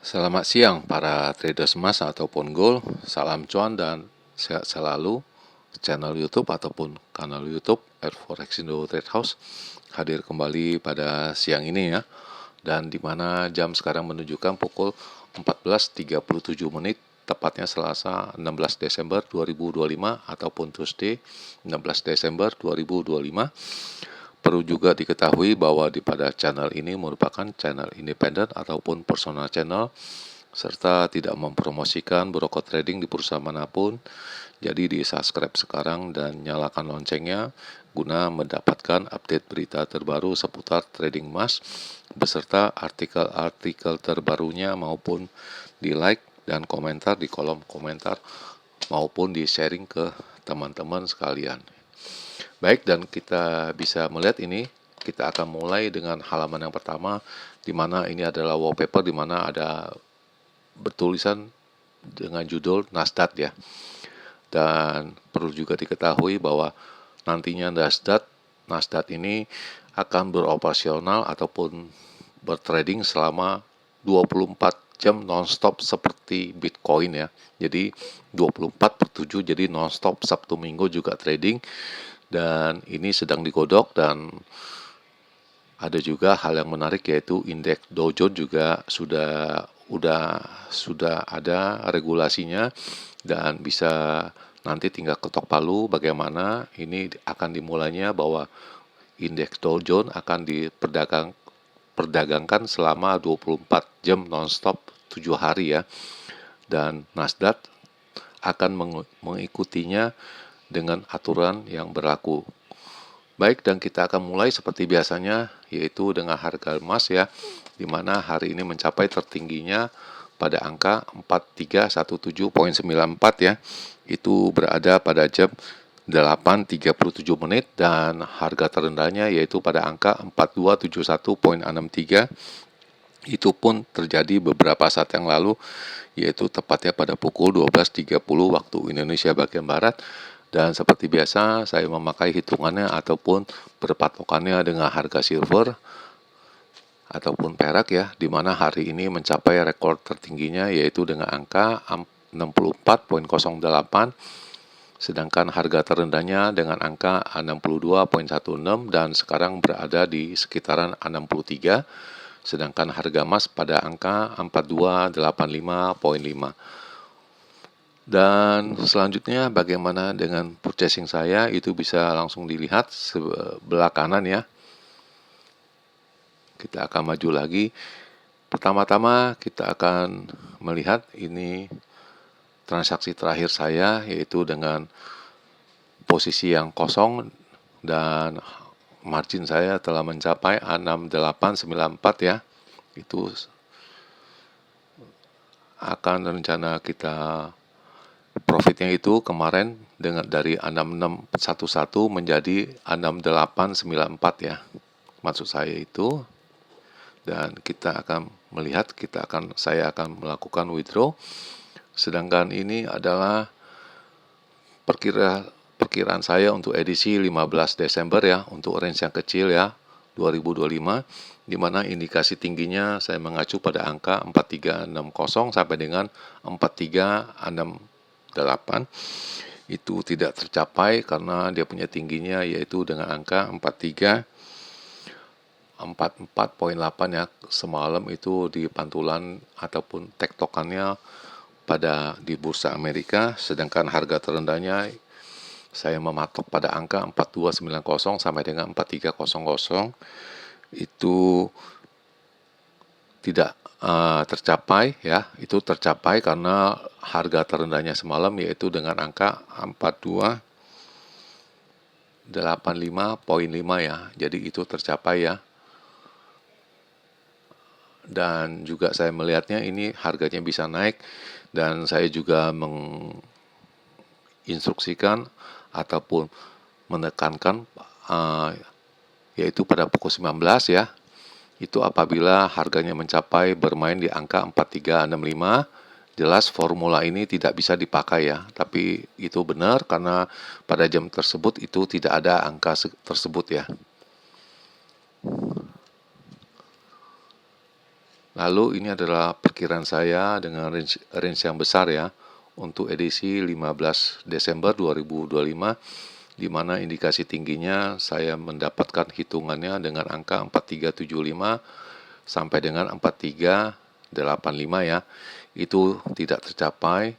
Selamat siang para traders emas ataupun gold. Salam cuan dan sehat selalu. Channel YouTube ataupun kanal YouTube Forex Indo Trade House hadir kembali pada siang ini ya. Dan di mana jam sekarang menunjukkan pukul 14.37 menit, tepatnya Selasa 16 Desember 2025 ataupun Tuesday 16 Desember 2025. Perlu juga diketahui bahwa pada channel ini merupakan channel independen ataupun personal channel, serta tidak mempromosikan broker trading di perusahaan manapun. Jadi di subscribe sekarang dan nyalakan loncengnya guna mendapatkan update berita terbaru seputar trading emas beserta artikel-artikel terbarunya, maupun di like dan komentar di kolom komentar maupun di sharing ke teman-teman sekalian. Baik, dan kita bisa melihat ini, kita akan mulai dengan halaman yang pertama, di mana ini adalah wallpaper di mana ada bertulisan dengan judul Nasdaq ya. Dan perlu juga diketahui bahwa nantinya Nasdaq ini akan beroperasional ataupun bertrading selama 24 jam nonstop seperti Bitcoin ya. Jadi 24/7, jadi nonstop, Sabtu Minggu juga trading. Dan ini sedang digodok, dan ada juga hal yang menarik, yaitu indeks Dow Jones juga sudah ada regulasinya, dan bisa nanti tinggal ketok palu bagaimana ini akan dimulainya, bahwa indeks Dow Jones akan diperdagangkan selama 24 jam nonstop 7 hari ya. Dan Nasdaq akan mengikutinya dengan aturan yang berlaku. Baik, dan kita akan mulai seperti biasanya, yaitu dengan harga emas ya, di mana hari ini mencapai tertingginya pada angka 4317,94 ya. Itu berada pada jam 8.37 menit, dan harga terendahnya yaitu pada angka 4271,63. Itu pun terjadi beberapa saat yang lalu, yaitu tepatnya pada pukul 12.30 waktu Indonesia bagian Barat. Dan seperti biasa, saya memakai hitungannya ataupun berpatokannya dengan harga silver ataupun perak ya, di mana hari ini mencapai rekor tertingginya yaitu dengan angka 64,08, sedangkan harga terendahnya dengan angka 62,16 dan sekarang berada di sekitaran 63, sedangkan harga emas pada angka 4285,5. Dan selanjutnya bagaimana dengan purchasing saya, itu bisa langsung dilihat sebelah kanan ya. Kita akan maju lagi. Pertama-tama kita akan melihat ini transaksi terakhir saya, yaitu dengan posisi yang kosong, dan margin saya telah mencapai 6894 ya. Itu akan rencana kita profitnya itu kemarin dari 6611 menjadi 6894 ya, maksud saya itu. Dan kita akan melihat, saya akan melakukan withdraw. Sedangkan ini adalah perkiraan saya untuk edisi 15 Desember ya, untuk range yang kecil ya, 2025, di mana indikasi tingginya saya mengacu pada angka 4360 sampai dengan 4368. Itu tidak tercapai karena dia punya tingginya yaitu dengan angka 44,8 ya. Semalam itu di pantulan ataupun tektokannya di bursa Amerika, sedangkan harga terendahnya saya mematok pada angka 4290 sampai dengan 4300. Itu tidak tercapai ya. Itu tercapai karena harga terendahnya semalam yaitu dengan angka 4285,5 ya. Jadi itu tercapai ya. Dan juga saya melihatnya ini harganya bisa naik, dan saya juga menginstruksikan ataupun menekankan yaitu pada pukul 19 ya. Itu apabila harganya mencapai bermain di angka 4365, jelas formula ini tidak bisa dipakai ya. Tapi itu benar karena pada jam tersebut itu tidak ada angka tersebut ya. Lalu ini adalah perkiraan saya dengan range yang besar ya untuk edisi 15 Desember 2025, di mana indikasi tingginya saya mendapatkan hitungannya dengan angka 4375 sampai dengan 4385 ya. Itu tidak tercapai.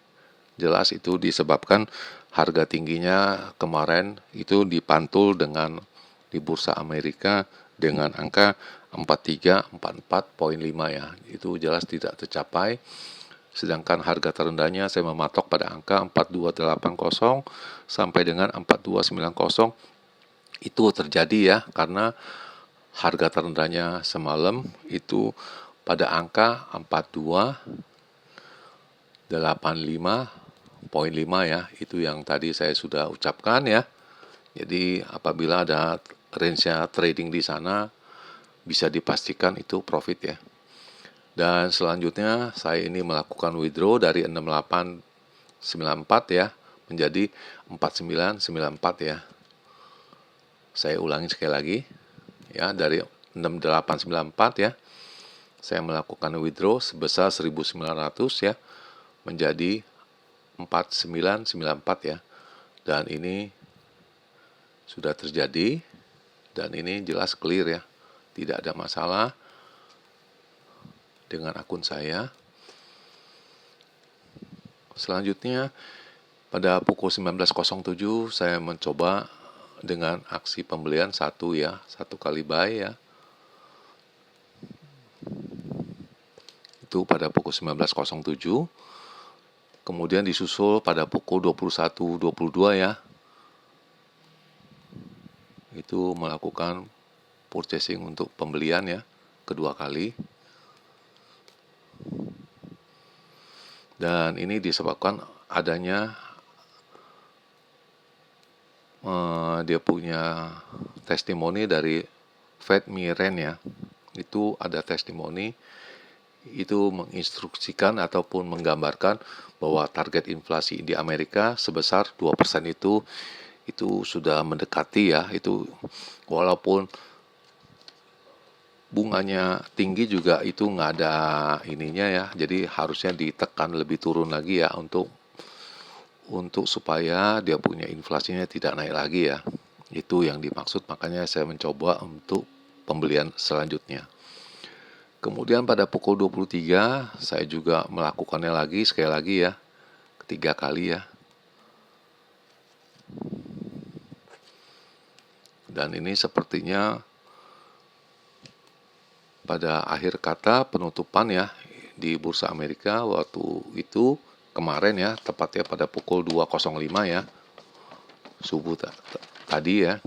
Jelas itu disebabkan harga tingginya kemarin itu dipantul dengan di bursa Amerika dengan angka 4344,5 ya. Itu jelas tidak tercapai. Sedangkan harga terendahnya saya mematok pada angka 4280 sampai dengan 4290. Itu terjadi ya karena harga terendahnya semalam itu pada angka 4285,5 ya. Itu yang tadi saya sudah ucapkan ya. Jadi apabila ada range-nya trading di sana bisa dipastikan itu profit ya. Dan selanjutnya saya ini melakukan withdraw dari 6894 ya menjadi 4994 ya. Saya ulangi sekali lagi ya, dari 6894 ya. Saya melakukan withdraw sebesar 1900 ya menjadi 4994 ya. Dan ini sudah terjadi dan ini jelas clear ya. Tidak ada masalah dengan akun saya. Selanjutnya pada pukul 19.07 saya mencoba dengan aksi pembelian satu kali buy ya. Itu pada pukul 19.07. Kemudian disusul pada pukul 21.22 ya. Itu melakukan purchasing untuk pembelian ya, kedua kali. Dan ini disebabkan adanya dia punya testimoni dari Fed Miren ya. Itu ada testimoni itu menginstruksikan ataupun menggambarkan bahwa target inflasi di Amerika sebesar 2% itu sudah mendekati ya. Itu walaupun bunganya tinggi juga itu nggak ada ininya ya, jadi harusnya ditekan lebih turun lagi ya untuk supaya dia punya inflasinya tidak naik lagi ya. Itu yang dimaksud, makanya saya mencoba untuk pembelian selanjutnya. Kemudian pada pukul 23 saya juga melakukannya lagi sekali lagi ya, ketiga kali ya. Dan ini sepertinya pada akhir kata penutupan ya di bursa Amerika waktu itu kemarin ya, tepatnya pada pukul 2.05 ya subuh tadi ya,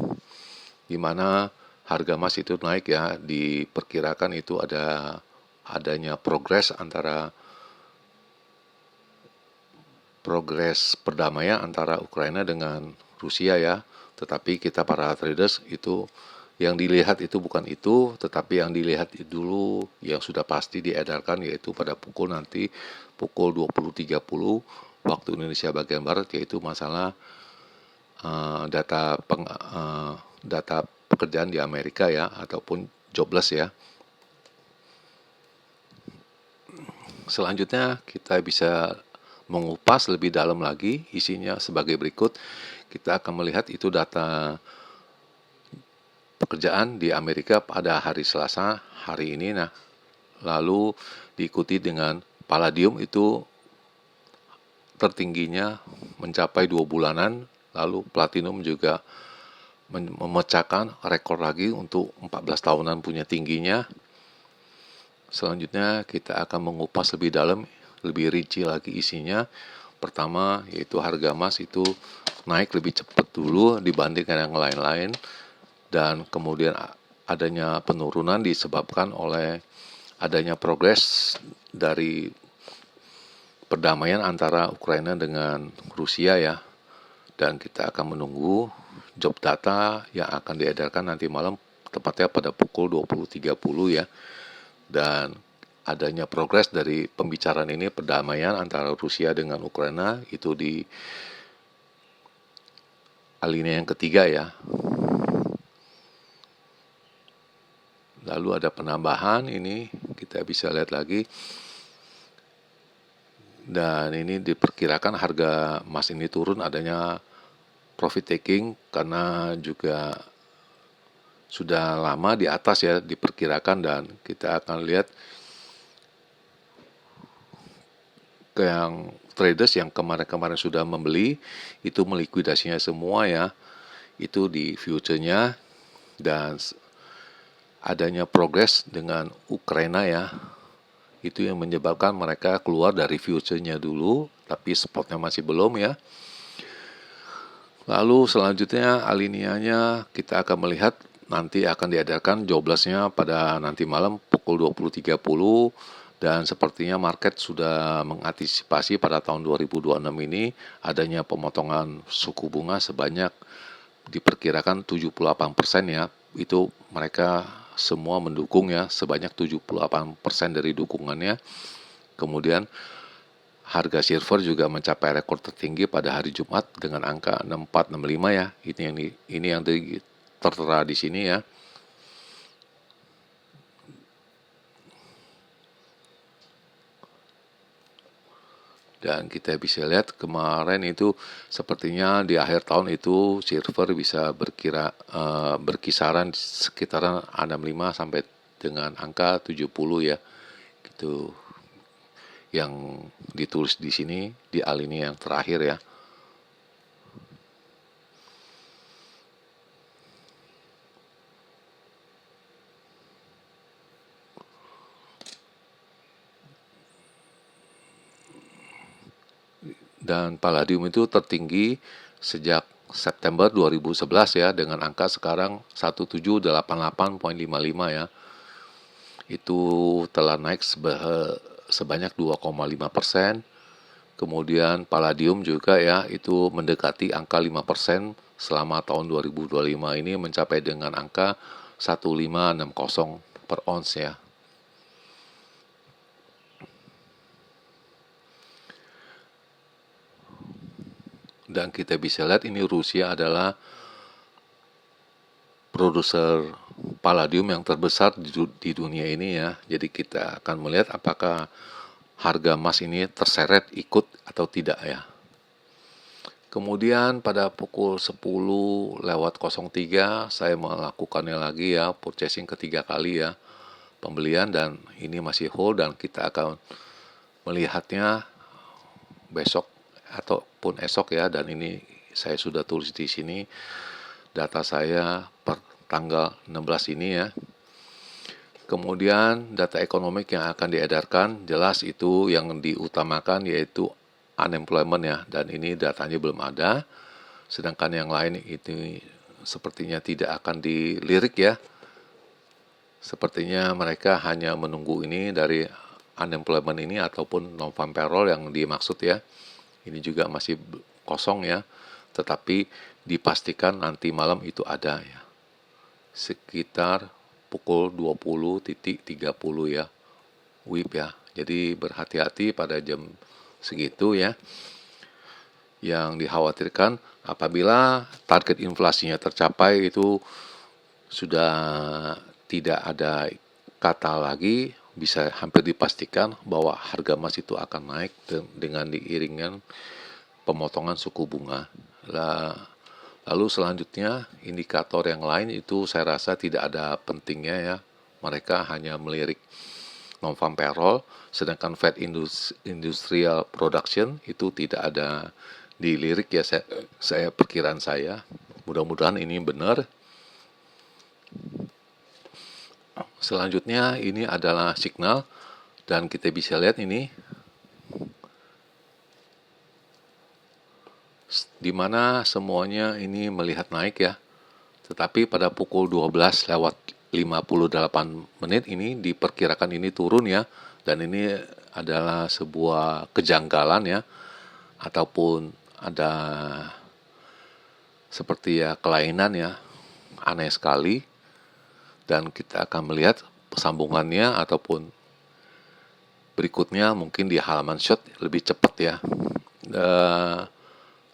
di mana harga emas itu naik ya, diperkirakan itu adanya progres perdamaian antara Ukraina dengan Rusia ya. Tetapi kita para traders itu yang dilihat itu bukan itu, tetapi yang dilihat dulu yang sudah pasti diedarkan yaitu pada pukul 20.30 waktu Indonesia bagian barat, yaitu masalah data pekerjaan di Amerika ya, ataupun jobless ya. Selanjutnya kita bisa mengupas lebih dalam lagi isinya sebagai berikut. Kita akan melihat itu data pekerjaan di Amerika pada hari Selasa hari ini. Nah, lalu diikuti dengan palladium itu tertingginya mencapai 2 bulanan, lalu platinum juga memecahkan rekor lagi untuk 14 tahunan punya tingginya. Selanjutnya kita akan mengupas lebih dalam, lebih rinci lagi isinya. Pertama yaitu harga emas itu naik lebih cepat dulu dibandingkan yang lain-lain, dan kemudian adanya penurunan disebabkan oleh adanya progres dari perdamaian antara Ukraina dengan Rusia ya. Dan kita akan menunggu job data yang akan diedarkan nanti malam tepatnya pada pukul 20.30 ya. Dan adanya progres dari pembicaraan ini, perdamaian antara Rusia dengan Ukraina itu di alinea yang ketiga ya. Lalu ada penambahan, ini kita bisa lihat lagi. Dan ini diperkirakan harga emas ini turun, adanya profit taking karena juga sudah lama di atas ya diperkirakan, dan kita akan lihat ke yang traders yang kemarin-kemarin sudah membeli itu melikuidasinya semua ya, itu di future-nya. Dan adanya progres dengan Ukraina ya, itu yang menyebabkan mereka keluar dari future-nya dulu, tapi spotnya masih belum ya. Lalu selanjutnya alinianya kita akan melihat nanti akan diadakan jobless-nya pada nanti malam pukul 20.30, dan sepertinya market sudah mengantisipasi pada tahun 2026 ini adanya pemotongan suku bunga sebanyak diperkirakan 78% ya. Itu mereka semua mendukung ya, sebanyak 78% dari dukungannya. Kemudian harga silver juga mencapai rekor tertinggi pada hari Jumat dengan angka 6465 ya. Ini yang tertera di sini ya. Dan kita bisa lihat kemarin itu sepertinya di akhir tahun itu silver bisa berkisaran sekitaran 65 sampai dengan angka 70 ya. Gitu yang ditulis di sini di alinea yang terakhir ya. Dan palladium itu tertinggi sejak September 2011 ya, dengan angka sekarang 1788,55 ya. Itu telah naik sebanyak 2,5%. Kemudian palladium juga ya, itu mendekati angka 5% selama tahun 2025 ini, mencapai dengan angka 1560 per ons ya. Dan kita bisa lihat ini Rusia adalah produser palladium yang terbesar di dunia ini ya. Jadi kita akan melihat apakah harga emas ini terseret ikut atau tidak ya. Kemudian pada pukul 10:03 saya melakukannya lagi ya, purchasing ketiga kali ya, pembelian, dan ini masih hold, dan kita akan melihatnya besok ataupun esok ya. Dan ini saya sudah tulis di sini data saya per tanggal 16 ini ya. Kemudian data ekonomi yang akan diedarkan, jelas itu yang diutamakan yaitu unemployment ya, dan ini datanya belum ada. Sedangkan yang lain itu sepertinya tidak akan dilirik ya. Sepertinya mereka hanya menunggu ini dari unemployment ini ataupun non-farm payroll yang dimaksud ya. Ini juga masih kosong ya, tetapi dipastikan nanti malam itu ada ya, sekitar pukul 20.30 ya, WIB ya. Jadi berhati-hati pada jam segitu ya. Yang dikhawatirkan apabila target inflasinya tercapai, itu sudah tidak ada kata lagi, bisa hampir dipastikan bahwa harga emas itu akan naik dengan diiringan pemotongan suku bunga. Lalu selanjutnya indikator yang lain itu saya rasa tidak ada pentingnya ya. Mereka hanya melirik non-farm payroll, sedangkan Fed Industrial Production itu tidak ada dilirik ya, saya perkiraan saya. Mudah-mudahan ini benar. Selanjutnya ini adalah signal, dan kita bisa lihat ini di mana semuanya ini melihat naik ya. Tetapi pada pukul 12:58 ini diperkirakan ini turun ya, dan ini adalah sebuah kejanggalan ya, ataupun ada seperti ya kelainan ya, aneh sekali. Dan kita akan melihat sambungannya ataupun berikutnya mungkin di halaman short lebih cepat ya.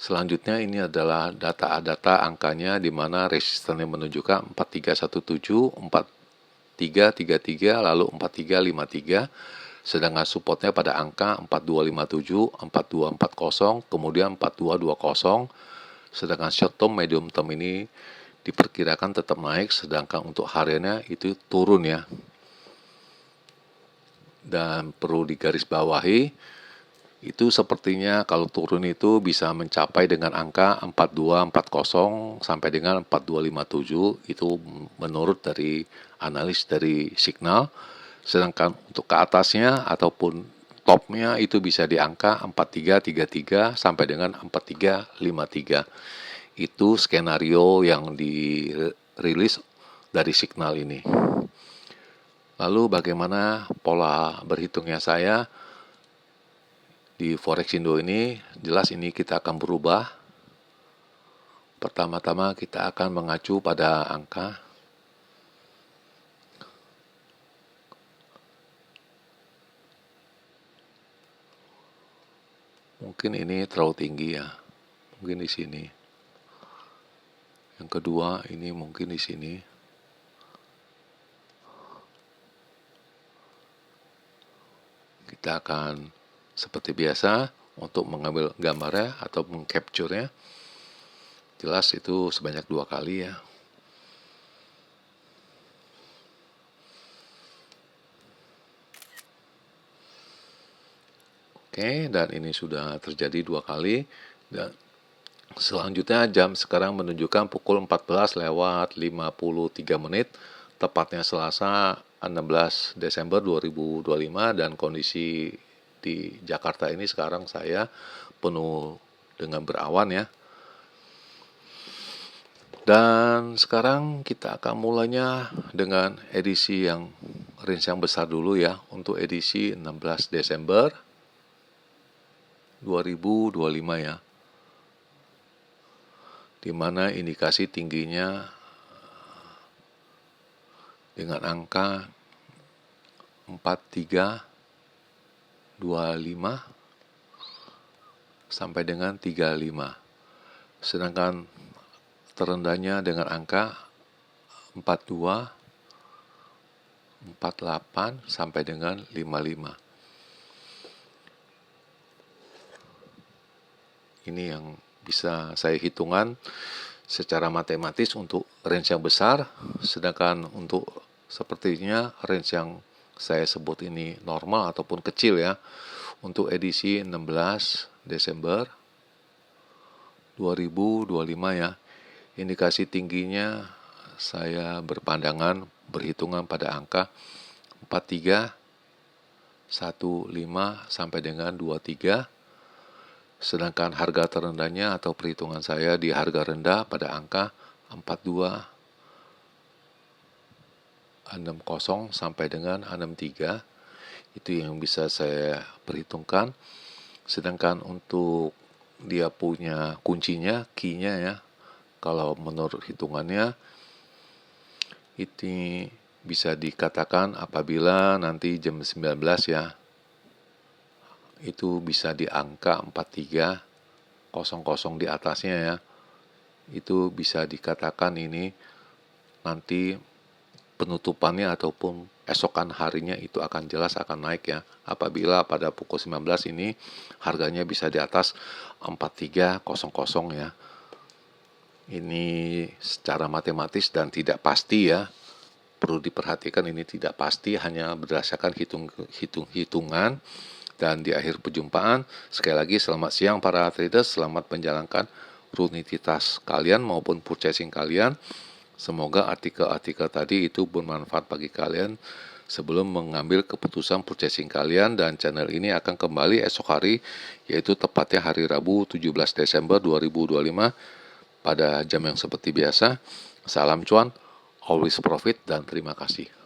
Selanjutnya ini adalah data angkanya, di mana resistennya menunjukkan 4317, 4333 lalu 4353, sedangkan supportnya pada angka 4257, 4240, kemudian 4220, sedangkan short term medium term ini diperkirakan tetap naik, sedangkan untuk hariannya itu turun ya. Dan perlu digarisbawahi, itu sepertinya kalau turun itu bisa mencapai dengan angka 4240 sampai dengan 4257, itu menurut dari analis dari Signal. Sedangkan untuk ke atasnya ataupun topnya itu bisa di angka 4333 sampai dengan 4353. Itu skenario yang dirilis dari Signal ini. Lalu bagaimana pola berhitungnya saya di Forexindo ini? Jelas ini kita akan berubah. Pertama-tama kita akan mengacu pada angka mungkin ini terlalu tinggi ya. Mungkin di sini. Yang kedua ini mungkin di sini. Kita akan seperti biasa untuk mengambil gambarnya atau mengcapture-nya. Jelas itu sebanyak 2 kali ya. Oke, dan ini sudah terjadi 2 kali. Dan selanjutnya jam sekarang menunjukkan pukul 14:53 menit, tepatnya Selasa 16 Desember 2025, dan kondisi di Jakarta ini sekarang saya penuh dengan berawan ya. Dan sekarang kita akan mulainya dengan edisi yang range yang besar dulu ya, untuk edisi 16 Desember 2025 ya, di mana indikasi tingginya dengan angka 4325 sampai dengan 35. Sedangkan terendahnya dengan angka 42 48 sampai dengan 55. Ini yang bisa saya hitungan secara matematis untuk range yang besar, sedangkan untuk sepertinya range yang saya sebut ini normal ataupun kecil ya, untuk edisi 16 Desember 2025 ya, indikasi tingginya saya berpandangan berhitungan pada angka 4315 sampai dengan 23. Sedangkan harga terendahnya atau perhitungan saya di harga rendah pada angka 4260 sampai dengan 63. Itu yang bisa saya perhitungkan. Sedangkan untuk dia punya kuncinya, key-nya ya, kalau menurut hitungannya ini bisa dikatakan apabila nanti jam 19 ya, itu bisa di angka 4300 di atasnya ya, itu bisa dikatakan ini nanti penutupannya ataupun esokan harinya itu akan jelas akan naik ya, apabila pada pukul 19 ini harganya bisa di atas 4300 ya. Ini secara matematis dan tidak pasti ya, perlu diperhatikan ini tidak pasti, hanya berdasarkan hitung-hitungan. Dan di akhir perjumpaan, sekali lagi selamat siang para traders, selamat menjalankan rutinitas kalian maupun purchasing kalian. Semoga artikel-artikel tadi itu bermanfaat bagi kalian sebelum mengambil keputusan purchasing kalian, dan channel ini akan kembali esok hari, yaitu tepatnya hari Rabu 17 Desember 2025 pada jam yang seperti biasa. Salam cuan, always profit, dan terima kasih.